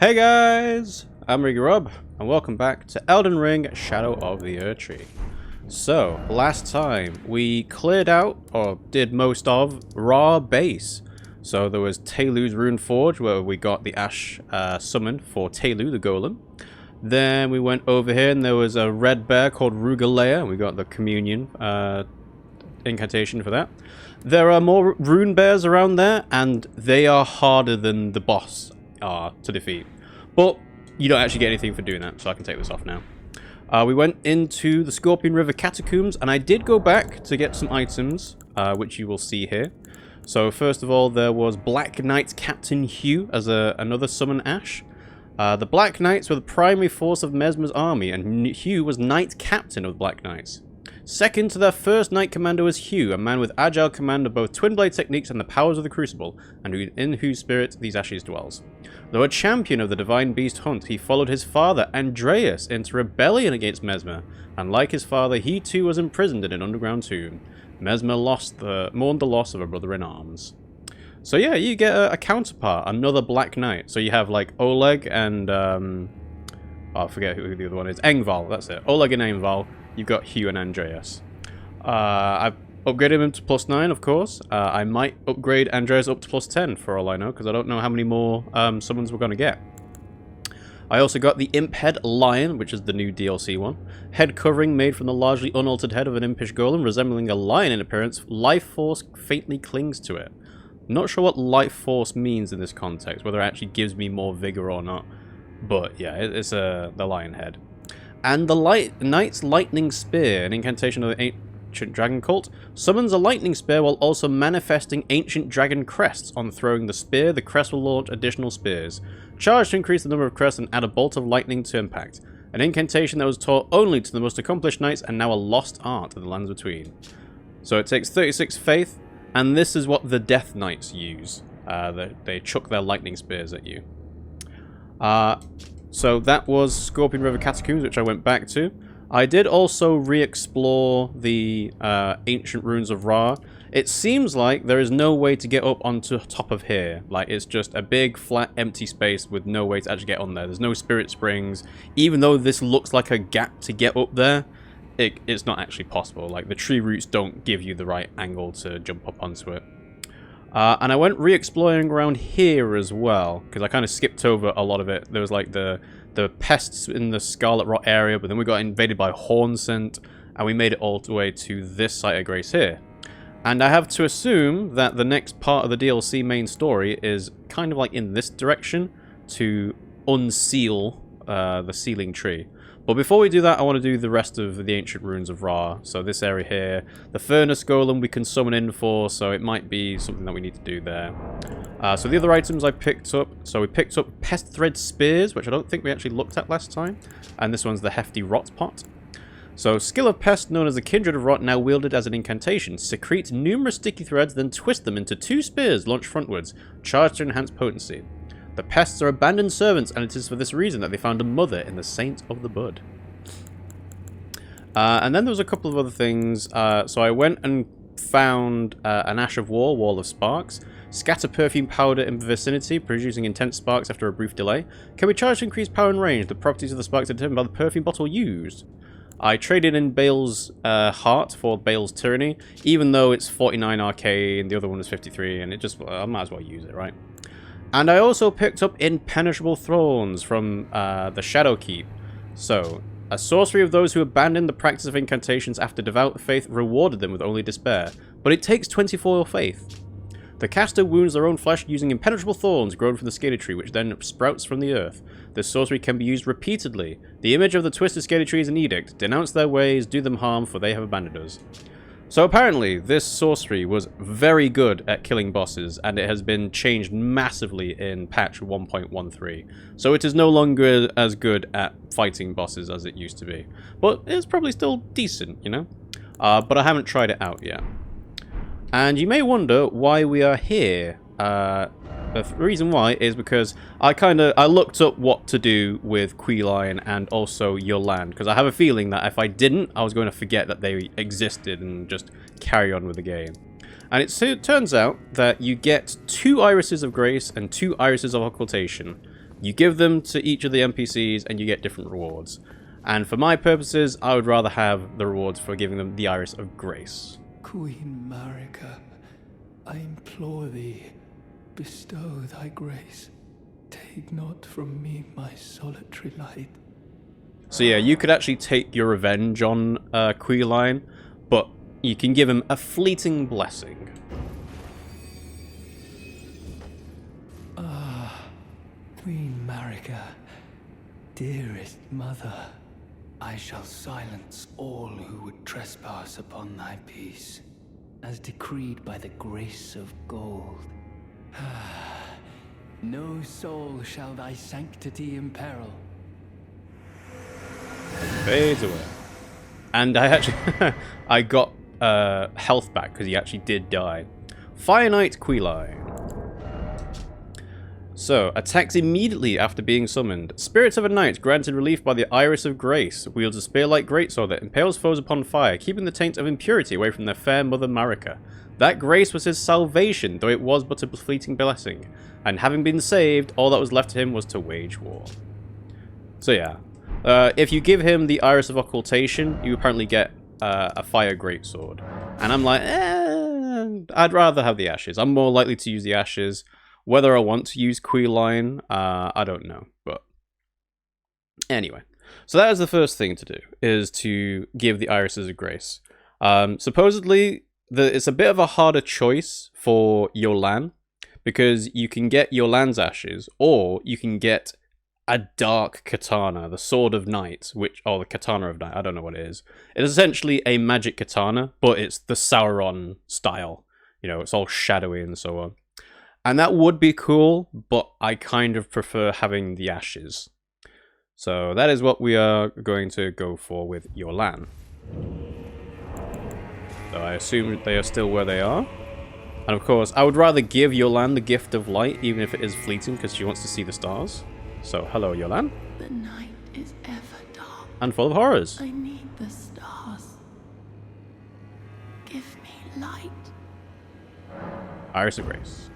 Hey guys, I'm RiggyRob, and welcome back to Elden Ring Shadow of the Erdtree. So, last time we cleared out, or did most of, Ra base. So there was Telu's Rune Forge, where we got the Ash summon for Telu, the golem. Then we went over here, and there was a red bear called Rugalea, and we got the communion incantation for that. There are more rune bears around there, and they are harder than the boss are to defeat. But you don't actually get anything for doing that, so I can take this off now. We went into the Scorpion River Catacombs, and I did go back to get some items, which you will see here. So first of all, there was Black Knight Captain Hugh as another summon Ash. The Black Knights were the primary force of Messmer's army, and Hugh was Knight Captain of the Black Knights. Second to their first Knight Commander was Hugh, a man with agile command of both Twin Blade techniques and the powers of the Crucible, and in whose spirit these ashes dwells. Though a champion of the Divine Beast hunt, he followed his father, Andreas, into rebellion against Messmer, and like his father, he too was imprisoned in an underground tomb. Messmer mourned the loss of a brother in arms. So yeah, you get a counterpart, another Black Knight. So you have like Oleg and, I forget who the other one is, Engval, that's it. Oleg and Engval. You've got Hugh and Andreas. I've upgraded him to +9, of course. I might upgrade Andreas up to +10 for all I know, because I don't know how many more summons we're going to get. I also got the Imp Head Lion, which is the new DLC one. Head covering made from the largely unaltered head of an impish golem, resembling a lion in appearance. Life force faintly clings to it. Not sure what life force means in this context, whether it actually gives me more vigor or not. But yeah, it's the lion head. And the Knight's Lightning Spear, an incantation of the ancient dragon cult, summons a lightning spear while also manifesting ancient dragon crests. On throwing the spear, the crest will launch additional spears. Charge to increase the number of crests and add a bolt of lightning to impact. An incantation that was taught only to the most accomplished knights and now a lost art in the lands between. So it takes 36 faith, and this is what the Death Knights use. They chuck their lightning spears at you. So that was Scorpion River Catacombs, which I went back to. I did also re-explore the ancient ruins of Ra. It seems like there is no way to get up onto top of here. Like, it's just a big, flat, empty space with no way to actually get on there. There's no spirit springs. Even though this looks like a gap to get up there, it's not actually possible. Like, the tree roots don't give you the right angle to jump up onto it. And I went re-exploring around here as well, because I kind of skipped over a lot of it. There was like the pests in the Scarlet Rot area, but then we got invaded by Hornsent, and we made it all the way to this site of grace here. And I have to assume that the next part of the DLC main story is kind of like in this direction, to unseal the sealing tree. But before we do that, I want to do the rest of the ancient ruins of Ra. So this area here, the furnace golem we can summon in for, so it might be something that we need to do there. So the other items I picked up, so we picked up pest thread spears, which I don't think we actually looked at last time. And this one's the hefty rot pot. So skill of pest, known as the Kindred of Rot, now wielded as an incantation. Secrete numerous sticky threads, then twist them into 2 spears launched frontwards, charged to enhance potency. The pests are abandoned servants, and it is for this reason that they found a mother in the Saint of the Bud. And then there was a couple of other things. So I went and found an Ash of War, Wall of Sparks. Scatter perfume powder in the vicinity, producing intense sparks after a brief delay. Can be charged to increase power and range. The properties of the sparks are determined by the perfume bottle used. I traded in Bale's Heart for Bale's Tyranny, even though it's 49 arcane, the other one was 53, and I might as well use it, right? And I also picked up Impenetrable Thorns from the Shadow Keep. So, a sorcery of those who abandoned the practice of incantations after devout faith rewarded them with only despair, but it takes 24 faith. The caster wounds their own flesh using impenetrable thorns grown from the scaly tree, which then sprouts from the earth. This sorcery can be used repeatedly. The image of the twisted scaly tree is an edict. Denounce their ways, do them harm, for they have abandoned us. So apparently, this sorcery was very good at killing bosses, and it has been changed massively in patch 1.13. So it is no longer as good at fighting bosses as it used to be. But it's probably still decent, you know? But I haven't tried it out yet. And you may wonder why we are here. The reason why is because I looked up what to do with Quilline and also Jolan, because I have a feeling that if I didn't, I was going to forget that they existed and just carry on with the game. And it turns out that you get 2 Irises of Grace and 2 Irises of Occultation. You give them to each of the NPCs and you get different rewards. And for my purposes, I would rather have the rewards for giving them the Iris of Grace. Queen Marika, I implore thee, bestow thy grace. Take not from me my solitary light. So yeah, you could actually take your revenge on Queen, but you can give him a fleeting blessing. Queen Marika, dearest mother, I shall silence all who would trespass upon thy peace, as decreed by the grace of gold. No soul shall thy sanctity imperil. Fades away. And I actually, I got health back because he actually did die. Fire Knight Queen. So, attacks immediately after being summoned. Spirits of a Knight, granted relief by the Iris of Grace, wields a spear-like greatsword that impales foes upon fire, keeping the taint of impurity away from their fair mother Marika. That grace was his salvation, though it was but a fleeting blessing, and having been saved, all that was left to him was to wage war. So yeah, if you give him the Iris of Occultation, you apparently get a fire greatsword. And I'm like, I'd rather have the Ashes. I'm more likely to use the Ashes. Whether I want to use Queen, I don't know, but anyway. So that is the first thing to do, is to give the Irises of Grace. Supposedly, it's a bit of a harder choice for Jolan, because you can get Yolan's Ashes, or you can get a dark katana, the Sword of Night, or the Katana of Night, I don't know what it is. It is essentially a magic katana, but it's the Sauron style. You know, it's all shadowy and so on. And that would be cool, but I kind of prefer having the Ashes. So that is what we are going to go for with Jolan. So I assume they are still where they are. And of course, I would rather give Jolan the gift of light, even if it is fleeting, because she wants to see the stars. So, hello, Jolan. The night is ever dark. And full of horrors. I need the stars. Give me light. Iris of Grace.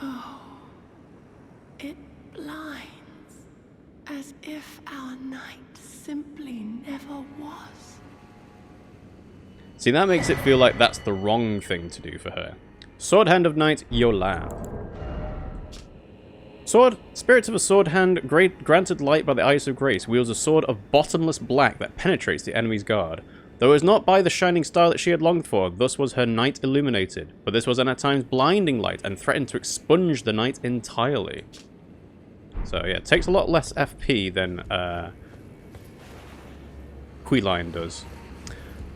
Oh, it blinds, as if our night simply never was. See, that makes it feel like that's the wrong thing to do for her. Sword Hand of Night, Jolan. Spirits of a Sword Hand, granted light by the Iris of Grace, wields a sword of bottomless black that penetrates the enemy's guard. Though it was not by the shining star that she had longed for, thus was her night illuminated. But this was at times blinding light and threatened to expunge the night entirely. So yeah, it takes a lot less FP than Queen does.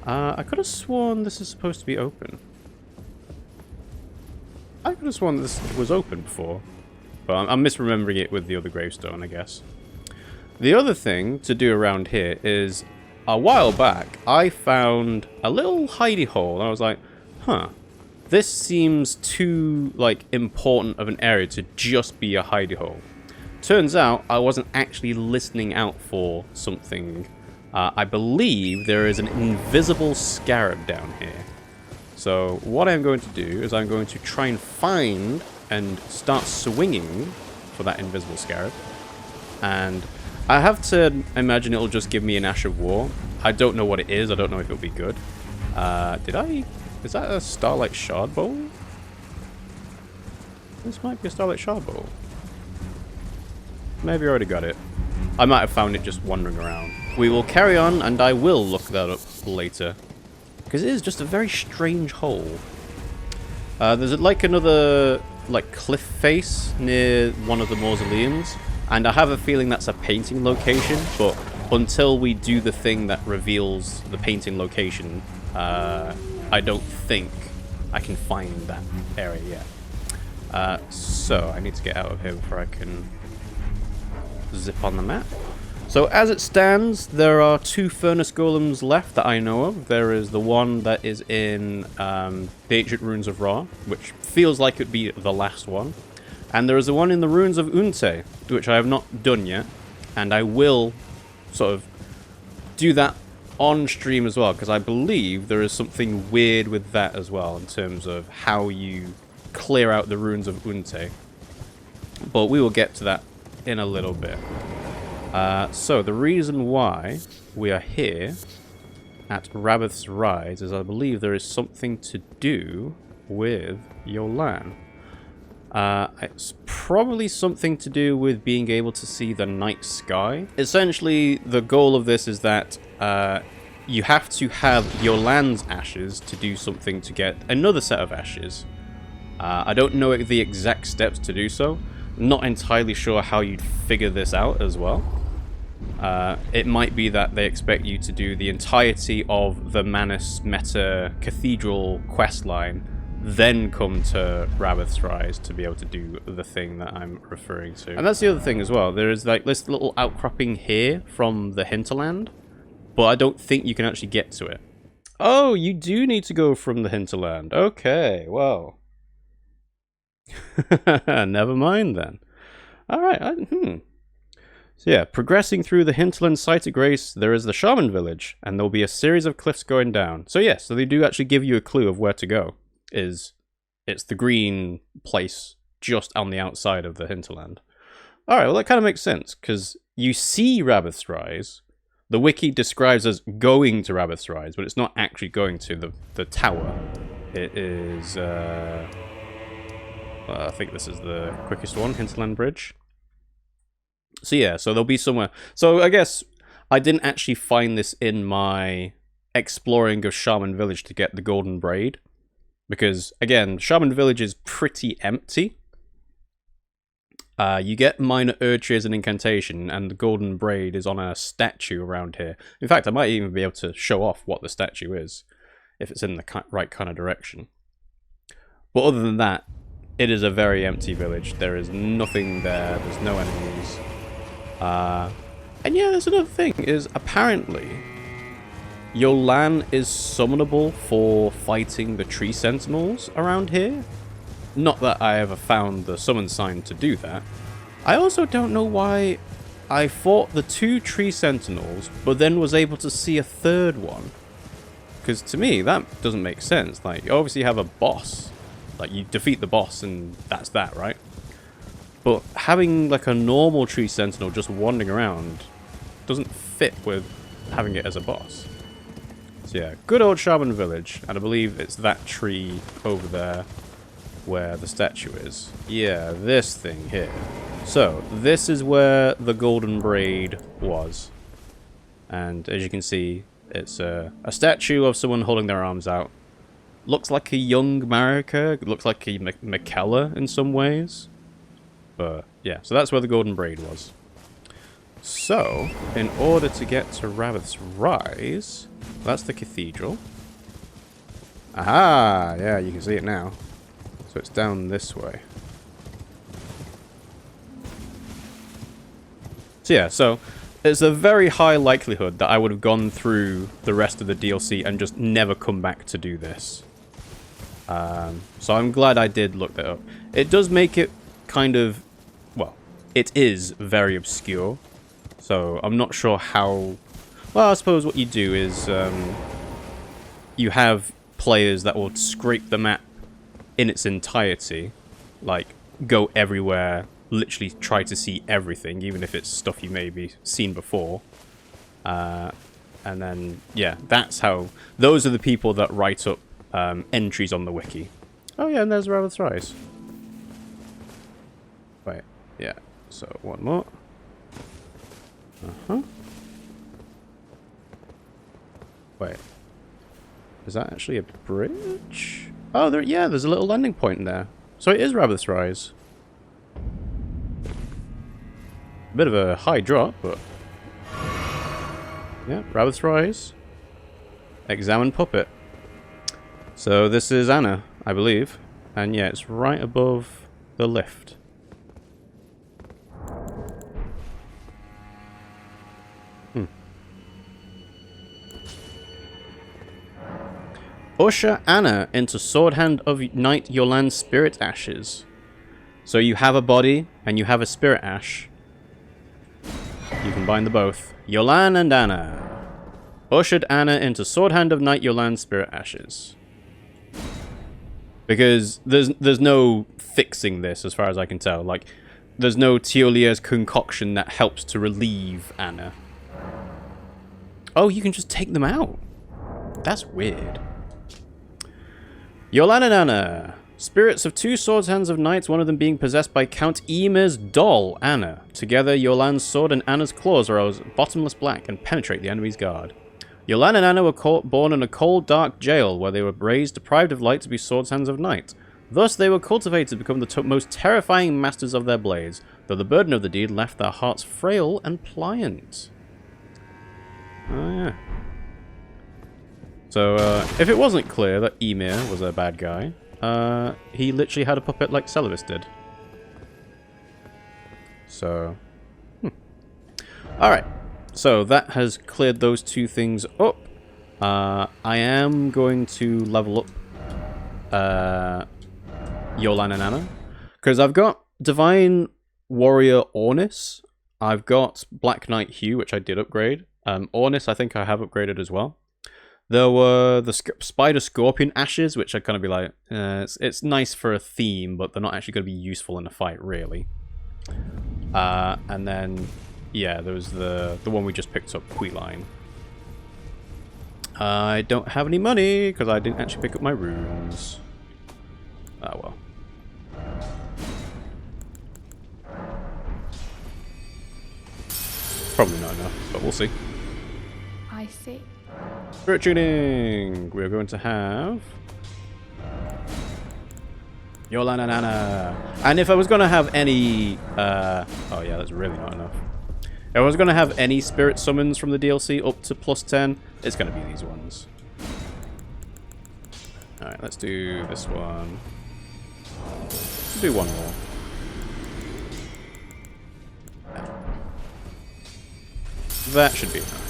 I could have sworn this is supposed to be open. I could have sworn this was open before. But I'm misremembering it with the other gravestone, I guess. The other thing to do around here is, a while back, I found a little hidey hole, and I was like, huh, this seems too, like, important of an area to just be a hidey hole. Turns out, I wasn't actually listening out for something. I believe there is an invisible scarab down here. So, what I'm going to do is I'm going to try and find and start swinging for that invisible scarab. And I have to imagine it'll just give me an Ash of War. I don't know what it is. I don't know if it'll be good. Is that a Starlight Shard Bowl? This might be a Starlight Shard Bowl. Maybe I already got it. I might have found it just wandering around. We will carry on, and I will look that up later. Because it is just a very strange hole. There's like another cliff face near one of the mausoleums. And I have a feeling that's a painting location, but until we do the thing that reveals the painting location, I don't think I can find that area yet. So I need to get out of here before I can zip on the map. So as it stands, there are 2 furnace golems left that I know of. There is the one that is in the Ancient Ruins of Ra, which feels like it would be the last one. And there is the one in the Ruins of Unte, which I have not done yet. And I will sort of do that on stream as well, because I believe there is something weird with that as well in terms of how you clear out the ruins of Unte. But we will get to that in a little bit. So the reason why we are here at Rabbath's Rise is I believe there is something to do with Jolan. It's probably something to do with being able to see the night sky. Essentially, the goal of this is that you have to have Jolan's ashes to do something to get another set of ashes. I don't know the exact steps to do so. I'm not entirely sure how you'd figure this out as well. It might be that they expect you to do the entirety of the Manus Meta Cathedral questline, then come to Rabbath's Rise to be able to do the thing that I'm referring to. And that's the other thing as well. There is like this little outcropping here from the hinterland, but I don't think you can actually get to it. Oh, you do need to go from the hinterland. Okay, well. Never mind then. Alright, So yeah, progressing through the hinterland site of grace, there is the shaman village, and there'll be a series of cliffs going down. So yeah, so they do actually give you a clue of where to go. It's the green place just on the outside of the hinterland. Alright, well that kind of makes sense, because you see Rabbath's Rise. The wiki describes as going to Rabbath's Rise, but it's not actually going to the tower. It is, I think this is the quickest one, Hinterland Bridge. So yeah, so there'll be somewhere. So I guess I didn't actually find this in my exploring of Shaman Village to get the Golden Braid. Because, again, Shaman Village is pretty empty. You get minor Erdtree as an incantation, and the Golden Braid is on a statue around here. In fact, I might even be able to show off what the statue is, if it's in the right kind of direction. But other than that, it is a very empty village. There is nothing there. There's no enemies. And yeah, there's another thing, is apparently Jolan is summonable for fighting the tree sentinels around here. Not that I ever found the summon sign to do that. I also don't know why I fought the 2 tree sentinels, but then was able to see a third one. Because to me, that doesn't make sense. Like, you obviously have a boss. Like, you defeat the boss and that's that, right? But having, like, a normal tree sentinel just wandering around doesn't fit with having it as a boss. So yeah, good old Shaman Village. And I believe it's that tree over there where the statue is. Yeah, this thing here. So, this is where the Golden Braid was. And as you can see, it's a statue of someone holding their arms out. Looks like a young Marika. Looks like a Miquella in some ways. But yeah, so that's where the Golden Braid was. So, in order to get to Rabbath's Rise, that's the cathedral. Aha! Yeah, you can see it now. So it's down this way. So yeah, so there's a very high likelihood that I would have gone through the rest of the DLC and just never come back to do this. So I'm glad I did look that up. It does make it kind of, well, it is very obscure. So I'm not sure how, well, I suppose what you do is you have players that will scrape the map in its entirety, like go everywhere, literally try to see everything, even if it's stuff you maybe seen before. And then, yeah, that's how, those are the people that write up entries on the wiki. Oh yeah, and there's Rabbath's Rise. Wait, yeah, so one more. Uh-huh. Wait. Is that actually a bridge? Oh, there, yeah, there's a little landing point in there. So it is Rabbath's Rise. Bit of a high drop, but... yeah, Rabbath's Rise. Examine Puppet. So this is Anna, I believe. And yeah, it's right above the lift. Usher Anna into Sword Hand of Knight Jolan's Spirit Ashes. So you have a body and you have a Spirit Ash. You combine the both. Jolan and Anna. Ushered Anna into Sword Hand of Night Yolan's Spirit Ashes. Because there's no fixing this as far as I can tell. Like, there's no Teolia's concoction that helps to relieve Anna. Oh, you can just take them out. That's weird. Jolan and Anna. Spirits of 2 Swords Hands of Nights, one of them being possessed by Count Ymir's doll, Anna. Together, Yolan's sword and Anna's claws are bottomless black and penetrate the enemy's guard. Jolan and Anna were born in a cold, dark jail where they were raised deprived of light to be Swords Hands of Night. Thus, they were cultivated to become the most terrifying masters of their blades, though the burden of the deed left their hearts frail and pliant. Oh, yeah. So, if it wasn't clear that Ymir was a bad guy, he literally had a puppet like Celevis did. So, Alright, so that has cleared those 2 things up. I am going to level up Jolan and Anna, because I've got Divine Warrior Ornis, I've got Black Knight Hugh, which I did upgrade. Ornis I think I have upgraded as well. There were the Spider Scorpion Ashes, which I'd kind of be like, it's nice for a theme, but they're not actually going to be useful in a fight, really. And then, yeah, there was the one we just picked up, Queeline. I don't have any money, because I didn't actually pick up my runes. Ah, well. Probably not enough, but we'll see. I see. Spirit tuning! We're going to have Jolan and Anna. And if I was going to have any... oh yeah, that's really not enough. If I was going to have any spirit summons from the DLC up to +10, it's going to be these ones. Alright, let's do this one. Let's do one more. That should be enough.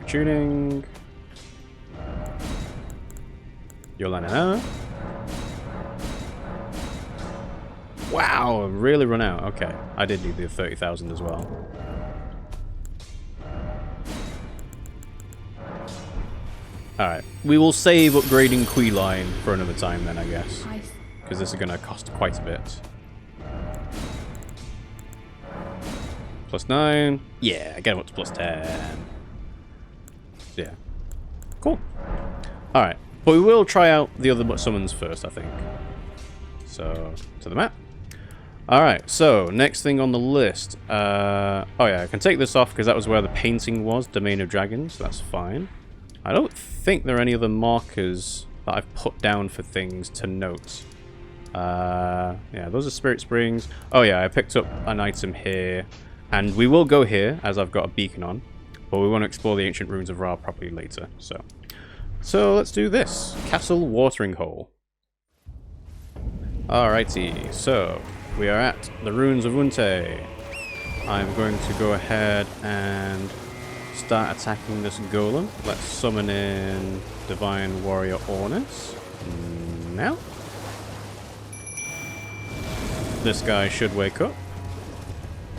Tuning. Jolan and Anna. Wow, I've really run out. Okay, I did need the 30,000 as well. Alright, we will save upgrading Queeline for another time then, I guess. Because this is going to cost quite a bit. +9. Yeah, get him up to +10. Yeah. Cool. Alright. But we will try out the other summons first, I think. So, to the map. Alright, so, next thing on the list. Oh yeah, I can take this off because that was where the painting was, Domain of Dragons, so that's fine. I don't think there are any other markers that I've put down for things to note. Yeah, those are Spirit Springs. Oh yeah, I picked up an item here. And we will go here, as I've got a beacon on. But we want to explore the ancient ruins of Ra properly later. So let's do this. Castle Watering Hole. Alrighty, so we are at the ruins of Unte. I'm going to go ahead and start attacking this golem. Let's summon in Divine Warrior Ornis. Now. This guy should wake up.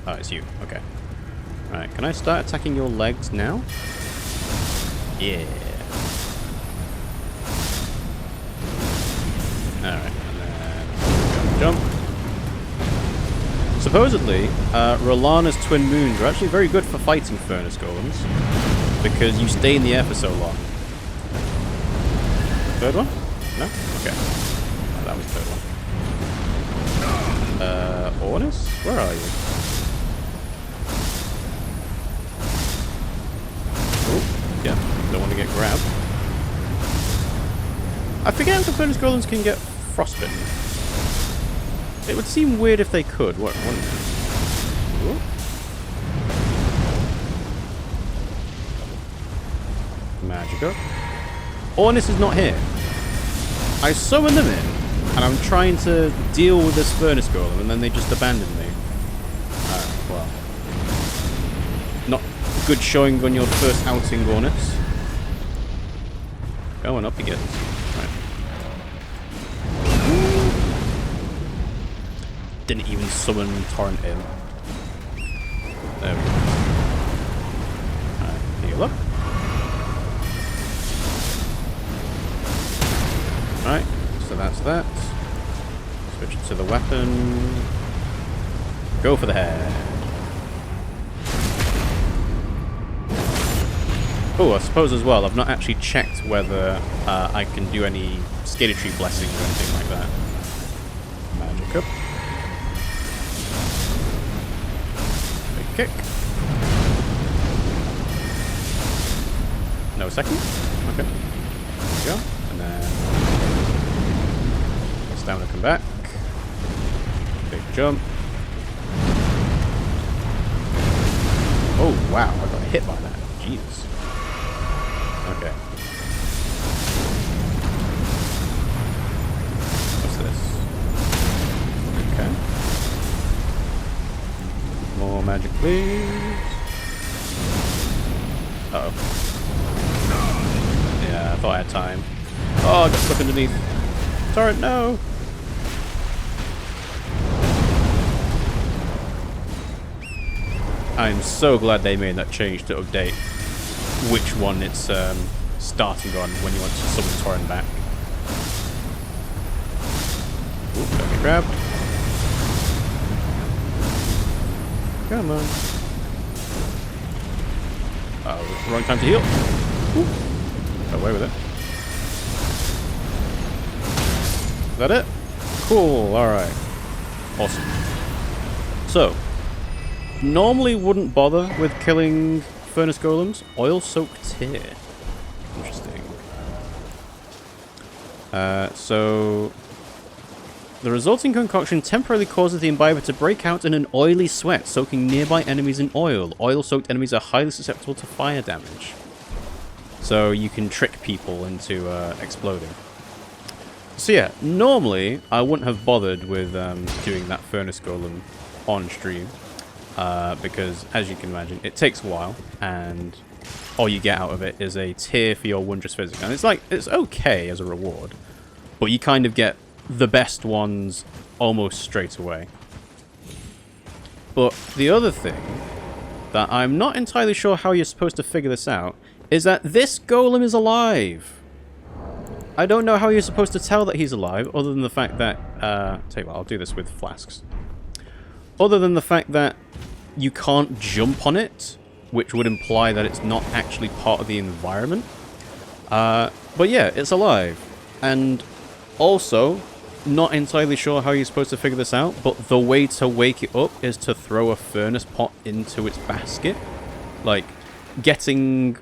Oh, it's you. Okay. Alright, can I start attacking your legs now? Yeah. Alright, and then jump. Supposedly, Rolana's twin moons are actually very good for fighting furnace golems because you stay in the air for so long. Third one? No? Okay. Oh, that was the third one. Ornis? Where are you? Yeah, don't want to get grabbed. I forget if the furnace golems can get frostbitten. It would seem weird if they could, wouldn't it? Magica. Ornis is not here. I summoned them in, and I'm trying to deal with this furnace golem, and then they just abandoned me. Alright, well. Not good showing on your first outing, Ornis. Going up again. Right. Didn't even summon Torrent in. There we go. heal up. Alright, so that's that. Switch to the weapon. Go for the head. Oh, I suppose as well, I've not actually checked whether I can do any Erdtree blessings or anything like that. Magic up. Big kick. No second. Okay. There we go. And then stamina come back. Big jump. Oh wow, I got hit by that. Jesus. Okay. What's this? Okay. More magic, please. Uh-oh. Yeah, I thought I had time. Oh, I got stuck underneath. Turret, no! I'm so glad they made that change to update which one it's starting on when you want to summon Torrent back. Ooh, don't get grabbed. Come on. Oh, wrong time to heal. Ooh. Got away with it. Is that it? Cool, alright. Awesome. So, normally wouldn't bother with killing furnace golems. Oil-soaked tear. Interesting. So the resulting concoction temporarily causes the imbiber to break out in an oily sweat, soaking nearby enemies in oil. Oil-soaked enemies are highly susceptible to fire damage. So you can trick people into exploding. So yeah, normally I wouldn't have bothered with doing that furnace golem on stream. Because, as you can imagine, it takes a while, and all you get out of it is a tear for your wondrous physics. And it's like, it's okay as a reward, but you kind of get the best ones almost straight away. But the other thing that I'm not entirely sure how you're supposed to figure this out is that this golem is alive. I don't know how you're supposed to tell that he's alive, other than the fact that, tell you what, I'll do this with flasks. Other than the fact that you can't jump on it, which would imply that it's not actually part of the environment. But yeah, it's alive. And also, not entirely sure how you're supposed to figure this out, but the way to wake it up is to throw a furnace pot into its basket. Like, getting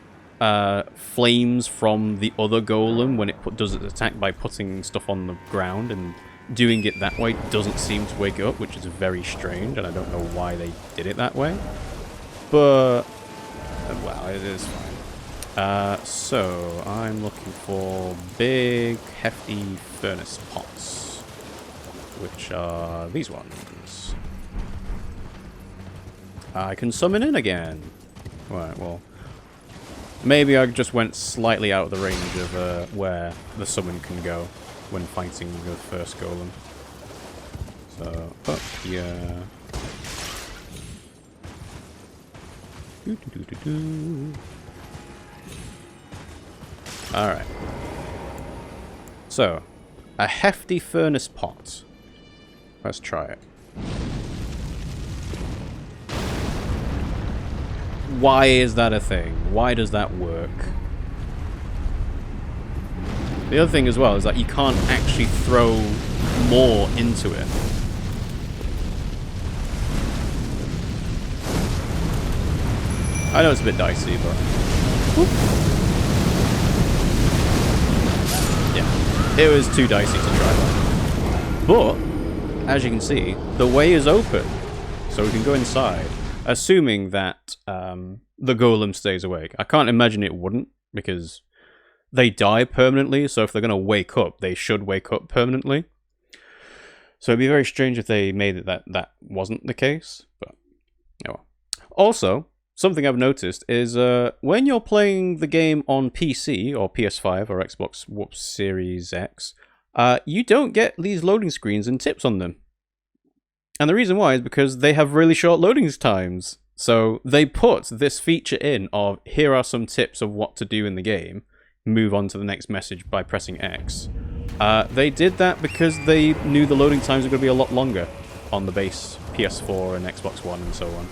flames from the other golem when it does its attack by putting stuff on the ground and doing it that way doesn't seem to wake it up, which is very strange, and I don't know why they did it that way. But, well, it is fine. So, I'm looking for big, hefty furnace pots, which are these ones. I can summon in again. Right, well, maybe I just went slightly out of the range of where the summon can go when fighting the first golem. So, up here. Alright. So, a hefty furnace pot. Let's try it. Why is that a thing? Why does that work? The other thing as well is that you can't actually throw more into it. I know it's a bit dicey, but... Whoop. Yeah, it was too dicey to try that. But, as you can see, the way is open, so we can go inside, assuming that the golem stays awake. I can't imagine it wouldn't, because they die permanently, so if they're going to wake up, they should wake up permanently. So it'd be very strange if they made it that wasn't the case, but oh well. Also, something I've noticed is when you're playing the game on PC or PS5 or Xbox Series X, you don't get these loading screens and tips on them. And the reason why is because they have really short loading times. So they put this feature in of here are some tips of what to do in the game. Move on to the next message by pressing X. They did that because they knew the loading times were going to be a lot longer on the base PS4 and Xbox One and so on.